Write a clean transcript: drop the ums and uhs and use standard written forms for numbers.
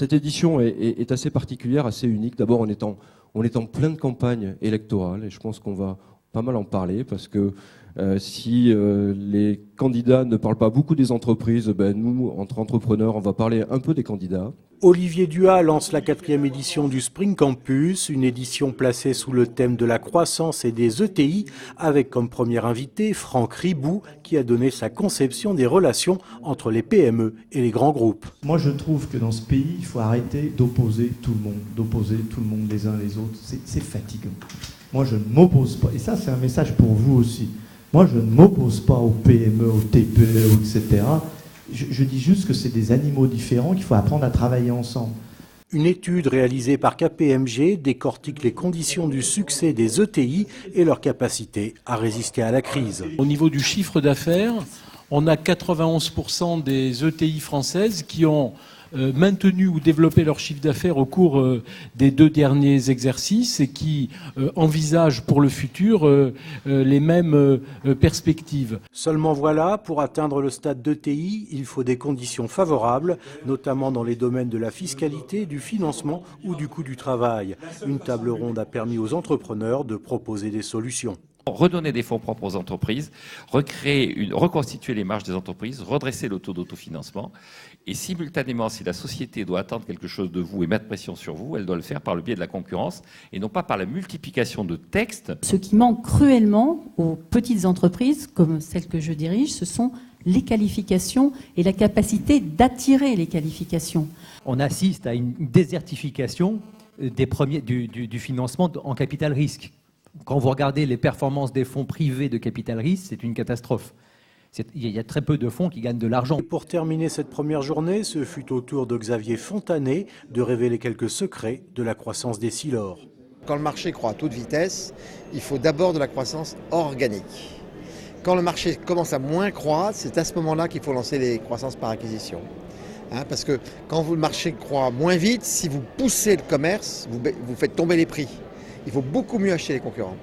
Cette édition est assez particulière, assez unique. D'abord, on est en pleine campagne électorale et je pense qu'on va pas mal en parler parce que si les candidats ne parlent pas beaucoup des entreprises, nous, entre entrepreneurs, on va parler un peu des candidats. Olivier Duhat lance la 4e édition du Spring Campus, une édition placée sous le thème de la croissance et des ETI, avec comme premier invité Franck Ribou, qui a donné sa conception des relations entre les PME et les grands groupes. Moi, je trouve que dans ce pays, il faut arrêter d'opposer tout le monde les uns les autres. C'est fatigant. Moi, je ne m'oppose pas, et ça, c'est un message pour vous aussi. Moi, je ne m'oppose pas aux PME, aux TPE, etc. Je dis juste que c'est des animaux différents qu'il faut apprendre à travailler ensemble. Une étude réalisée par KPMG décortique les conditions du succès des ETI et leur capacité à résister à la crise. Au niveau du chiffre d'affaires, on a 91% des ETI françaises qui ont maintenu ou développé leur chiffre d'affaires au cours des 2 derniers exercices et qui envisagent pour le futur les mêmes perspectives. Seulement voilà, pour atteindre le stade d'ETI, il faut des conditions favorables, notamment dans les domaines de la fiscalité, du financement ou du coût du travail. Une table ronde a permis aux entrepreneurs de proposer des solutions. Redonner des fonds propres aux entreprises, reconstituer les marges des entreprises, redresser le taux d'autofinancement et simultanément, si la société doit attendre quelque chose de vous et mettre pression sur vous, elle doit le faire par le biais de la concurrence et non pas par la multiplication de textes. Ce qui manque cruellement aux petites entreprises, comme celle que je dirige, ce sont les qualifications et la capacité d'attirer les qualifications. On assiste à une désertification du financement en capital risque. Quand vous regardez les performances des fonds privés de capital risque, c'est une catastrophe. Il y a très peu de fonds qui gagnent de l'argent. Et pour terminer cette première journée, ce fut au tour de Xavier Fontanet de révéler quelques secrets de la croissance des Silor. Quand le marché croît à toute vitesse, il faut d'abord de la croissance organique. Quand le marché commence à moins croître, c'est à ce moment-là qu'il faut lancer les croissances par acquisition. Parce que quand le marché croît moins vite, si vous poussez le commerce, vous faites tomber les prix. Il faut beaucoup mieux acheter les concurrents.